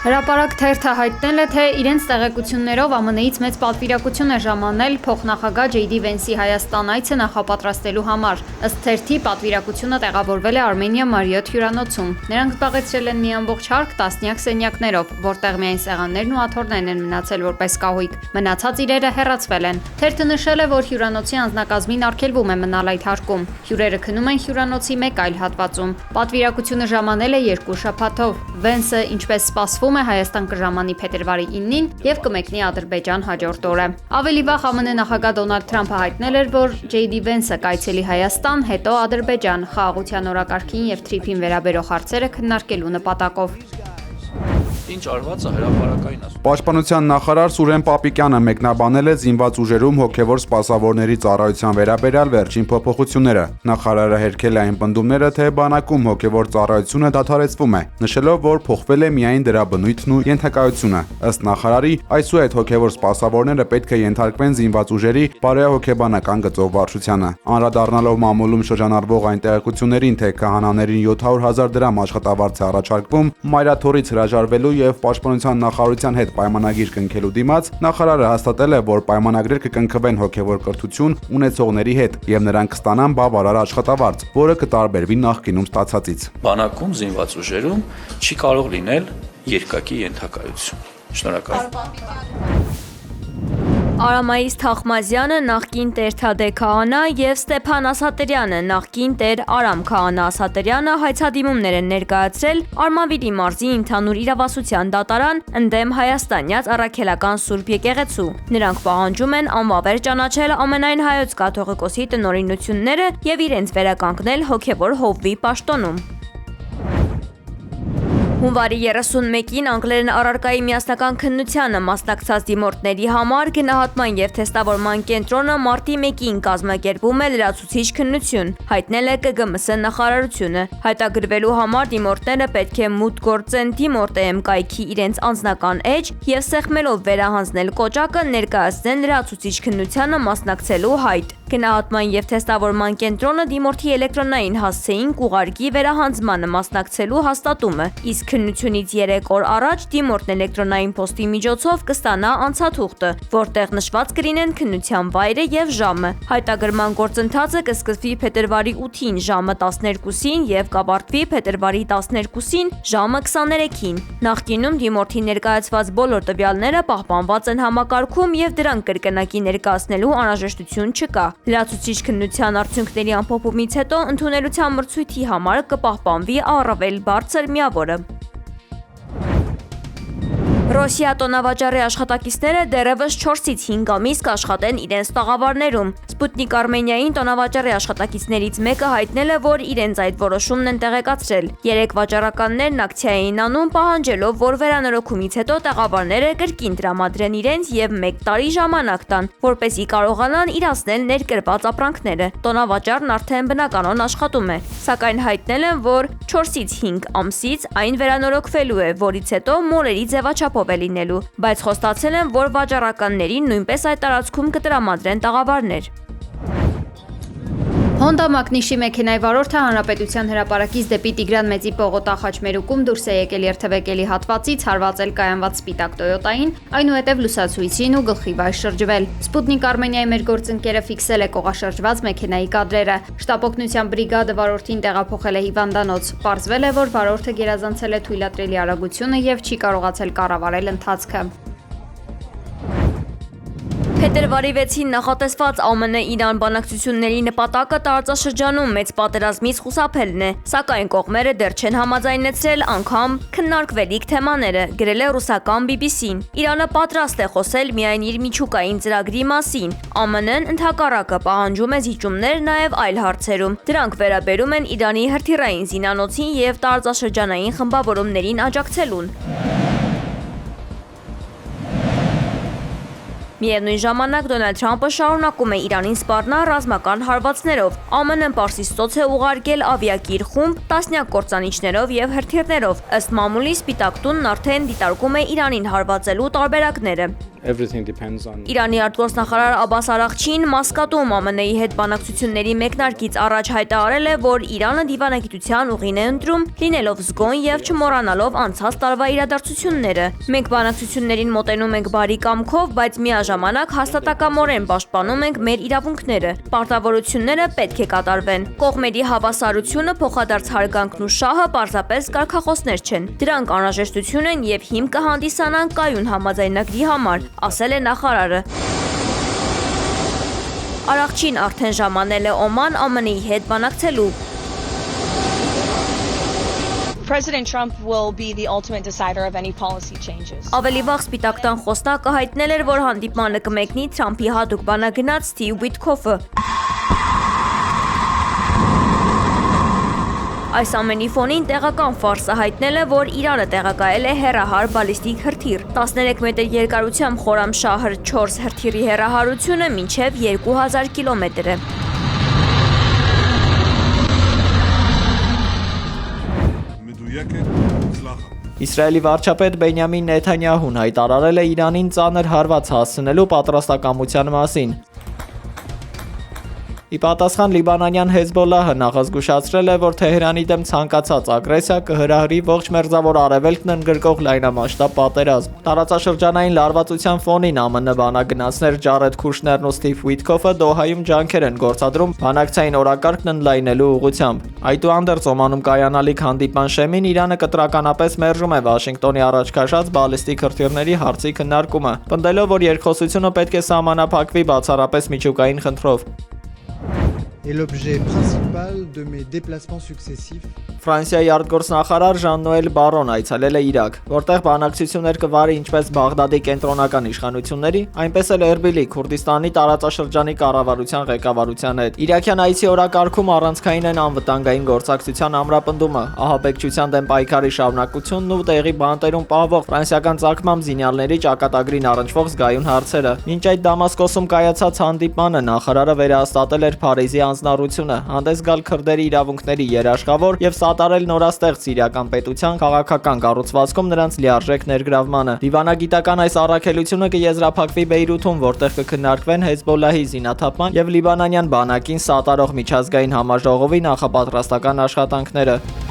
Հրապարակ թերթը հայտնել է, թե իրենց տեղեկություններով ԱՄՆ-ից մեծ պատվիրակություն է ժամանել փոխնախագահ Ջեյ Դի Վենսի Հայաստան այցը նախապատրաստելու համար։ Ըստ թերթի, պատվիրակությունը տեղավորվել է Armenia Marriott հյուրանոցում։ Նրանք զբաղեցրել են մի ամբողջ հարկ տասնյակ սենյակներով, որտեղ միայն սեղաններն ու աթոռներն են մնացել որպես կահույք։ Մնացած իրերը հեռացվել են։ Թերթը նշել է, որ հյուրանոցի անձնակազմին արգելվում է մնալ այդ հարկում։ Հյուրերը քնում են հյուրանոցի մեկ այլ հատվածում։ Պատվիրակությունը ժամանել է 2 շաբաթով։ Վենսը, ինչպես սպասվում է, Հայաստան կժամանի փետրվարի 9-ին եւ կմեկնի Ադրբեջան հաջորդ օրը։ Ավելի վաղ ԱՄՆ նախագահ Դոնալդ Թրամփը հայտնել էր, որ Ջեյ Դի Վենսը կայցելի Հայաստան, հետո Ադրբեջան խաղաղության օրակարգին եւ թրիփին վերաբերող հարցերը քննարկելու նպատակով։ Ինչ արված է հրապարակային ասում։ Պաշտպանության նախարար Սուրեն Պապիկյանը մեկնաբանել է զինված ուժերում հոգևոր սպասավորների ծառայության վերաբերյալ վերջին փոփոխությունները։ Նախարարը հերքել է այն պնդումները, թե բանակում հոգևոր ծառայությունը դադարեցվում է, նշելով, որ փոխվել է միայն դրա բնույթն ու ենթակայությունը։ Ըստ նախարարի, այսուհետ հոգևոր սպասավորները պետք է ենթարկվեն զինված ուժերի բարեհոգեբանական գծով վարչությանը։ Անդրադառնալով մամուլում շրջանառվող այն տեղեկություններին, թե քահանաներին 700,000 դրամ աշխատավարձ է առաջարկվում մայրաթորից հրաժարվելու եւ Պաշտպանության նախարարության հետ պայմանագիր կնքելու դիմաց, նախարարը հաստատել է, որ պայմանագրեր կկնքվեն հոգևոր կրթություն ունեցողների հետ եւ նրանք կստանան բավարար աշխատավարձ, որը կտարբերվի նախկինում ստացածից։ Բանակում զինված ուժերում չի կարող լինել երկակի ենթակայություն։ Շնորհակալ։ Արամայիս Թախմազյանը, նախկին տեր Թադե Քահանա եւ Ստեփան Ասատրյանը, նախկին տեր Արամ Քահանա Ասատրյանը հայցադիմումներ են ներկայացրել Արմավիրի մարզի ընդհանուր իրավասության դատարան ընդդեմ հայաստանյաց առաքելական Սուրբ եկեղեցու։ Նրանք պահանջում են անվավեր ճանաչել ամենայն հայոց կաթողիկոսի տնօրինությունները եւ իրենց վերականգնել հոգեվոր հովվի պաշտոնում։ Հունվարի 31-ին անգլերեն առարկայի միասնական քննությանը մասնակցած դիմորդների համար գնահատման եւ թեստավորման կենտրոնը մարտի 1-ին կազմակերպում է լրացուցիչ քննություն, հայտնել է ԿԳՄՍ նախարարությունը։ Հայտագրվելու համար դիմորդները պետք է մուտք գործեն Դիմորտ.am կայքի իրենց անձնական էջ եւ սեղմելով վերահանձնել կոճակը ներկայացնեն լրացուցիչ քննությանը մասնակցելու հայտ։ Գնահատման եւ թեստավորման կենտրոնը դիմորդի էլեկտրոնային հասցեին կուղարկի վերահանձմանը մասնակցելու հաստատումը, իսկ քննությունից 3 օր առաջ դիմորդն էլեկտրոնային փոստի միջոցով կստանա անցաթուղթը, որտեղ նշված կլինեն քննության վայրը եւ ժամը։ Հայտագրման գործընթացը կսկսվի փետրվարի 8-ին ժամը 12-ին եւ կավարտվի փետրվարի 12-ին ժամը 23-ին։ Նախկինում դիմորդի ներկայացված բոլոր տվյալները պահպանված են համակարգում եւ դրանք կրկնակի ներկայացնելու անհրաժեշտություն չկա։ Լրացուցիչ քննության արդյունքների ամփոփումից հետո ընդունելության մրցույթի համար կպահպանվի առավել բարձր միավորը։ Ռոսիա տոնավաճառի աշխատակիցները դեռևս 4-ից 5 ամիս կաշխատեն իրենց տաղավարներում։ Սպուտնիկ Արմենիային տոնավաճառի աշխատակիցներից մեկը հայտնել է, որ իրենց այդ որոշումն են տեղեկացրել։ 3 վաճառականներն ակցիա էին անում, պահանջելով, որ վերանորոգումից հետո տաղավարները կրկին տրամադրեն իրենց եւ 1 տարի ժամանակ տան, որպեսզի կարողանան իրացնել ներկրված ապրանքները։ Տոնավաճառն արդեն բնականon աշխատում է, սակայն հայտնել են, որ 4-ից 5 ամսից այն վերանորոգվելու է, որից հետո մոլերի ձևաչափով է լինելու, բայց խոստացել են, որ վաճառականներին նույնպես այդ տարածքում կտրամադրեն տաղավարներ։ Հոնդա Մակնիշի մեքենայի վարորդը Հանրապետության հրապարակից դեպի Տիգրան Մեծի պողոտա խաչմերուկում դուրս է եկել երթևեկելի հատվածից հարվածել կայանված սպիտակ Տոյոտային, այնուհետև լուսացույցին ու գլխի վայր շրջվել։ Սպուտնիկ Արմենիայի մեր գործընկերը ֆիքսել է կողաշրջված մեքենայի կադրերը։ Շտապօգնության բրիգադը վարորդին տեղափոխել է հիվանդանոց։ Պարզվել է, որ վարորդը գերազանցել է թույլատրելի արագությունը եւ չի կարողացել կառավարել ընթացքը։ Փետրվարի 6-ին նախատեսված ԱՄՆ-Իրան բանակցությունների նպատակը տարածաշրջանում մեծ պատերազմից խուսափելն է, սակայն կողմերը դեռ չեն համաձայնեցրել անգամ քննարկվելիք թեմաները, գրել է ռուսական BBC-ն։ Իրանը պատրաստ է խոսել միայն իր միջուկային ծրագրի մասին։ ԱՄՆ-ն ընդհակառակը պահանջում է զիջումներ նաև այլ հարցերում։ Դրանք վերաբերում են Իրանի հրթիռային զինանոցին եւ տարածաշրջանային խմբավորումներին աջակցելուն։ Միևնույն ժամանակ Դոնալդ Թրամփը շարունակում է Իրանին սպառնալ ռազմական հարվածներով։ ԱՄՆ-ն Պարսից ծոց է ուղարկել ավիակիր խումբ տասնյակ կործանիչներով եւ հրթիռներով։ Ըստ մամուլի Սպիտակ տունն արդեն դիտարկում է Իրանին հարվածելու տարբերակները։ Իրանի արտգործնախարար Աբբաս Արաղչին Մասկատում ԱՄՆ-ի հետ բանակցությունների մեկնարկից առաջ հայտարարել է, որ Իրանը դիվանագիտության ուղին է ընտրում, լինելով զգոն եւ չմոռանալով անցած տարվա իրադարձությունները։ Մենք բանակցություններին մոտենում ենք բարի կամքով, բայց միաժամանակ հաստատակամորեն պաշտպանում ենք մեր իրավունքները։ Պարտավորությունները պետք է կատարվեն։ Կողմերի հավասարությունը, փոխադարձ հարգանքն ու շահը պարզապես կարգախոսներ չեն։ Դրանք անհրաժեշտություն են եւ հիմք կհանդիսանան կայուն համաձայնագրի համար, ասել է նախարարը։ Արաղչին արդեն ժամանել է Օման ԱՄՆ-ի հետ բանակցելու։ President Trump will be the ultimate decider of any policy changes. Ավելի վաղ Սպիտակ տան խոսնակը հայտնել էր, որ հանդիպմանը կմեկնի Թրամփի հատուկ բանագնաց Սթիվ Ուիթքոֆը։ Այս ամենի ֆոնին տեղական ֆարսը հայտնել է, որ Իրանը տեղակայել է հեռահար բալիստիկ հրթիռ։ 13 մետր երկարությամբ Խորամշահր 4 հրթիռի հեռահարությունը մինչև 2000 կիլոմետր է։ Իսրայելի վարչապետ Բենյամին Նեթանյահուն հայտարարել է Իրանին ծանր հարված հասցնելու պատրաստակամության մասին։ Ի պատասխան Լիբանանյան Հեզբոլլահը նախազգուշացրել է, որ Թեհրանի դեմ ցանկացած ագրեսիա կհրահրի ողջ մերձավոր արևելքն ընդգրկող լայնամասշտաբ պատերազմ։ Տարածաշրջանային լարվածության ֆոնին ԱՄՆ բանագնացներ Ջարեդ Քուշներն ու Սթիվ Ուիթքոֆը Դոհայում ջանքեր են գործադրում բանակցային օրակարգն ընդլայնելու ուղղությամբ։ Այդուհանդերձ Օմանում կայանալիք հանդիպման շեմին Իրանը կտրականապես մերժում է Վաշինգտոնի առաջ քաշած բալիստիկ հրթիռների հարցի քննարկումը, պնդելով, որ երկխոսությունը պետք է սահմանափակվի բացառապես միջուկային խնդրով։ Et l'objet principal de mes déplacements successifs. Ֆրանսիայի արտգործնախարար Ժան-Նոել Բարոն այցելել է Իրաք, որտեղ բանակցություններ կվարի ինչպես Բաղդադի կենտրոնական իշխանությունների, այնպես էլ Էրբիլի Քուրդիստանի տարածաշրջանի կառավարության ղեկավարության հետ։ Իրաքյան այցի օրակարգում առանցքային են անվտանգային գործակցության ամրապնդումը, ահաբեկչության դեմ պայքարի շարունակությունն ու տեղի բանտերում պահվող ֆրանսիական ցանկմամբ զինյալների ճակատագրին առնչվող զգայուն հարցերը։ Մինչ այդ Դամասկոսում կայացած հանդիպմանը նախարարը վերահաստատել էր Փարիզի հանձնառությունը հանդես գալ քրդերի իրավունքների երաշխավոր եւ սատարել նորաստեղծ սիրիական պետության քաղաքական կառուցվածքում նրանց լիարժեք ներգրավմանը։ Դիվանագիտական այս առաքելությունը կեզրափակվի Բեյրութում, որտեղ կքննարկվեն Հեզբոլլահի զինաթափման եւ լիբանանյան բանակին սատարող միջազգային համաժողովի նախապատրաստական աշխատանքները։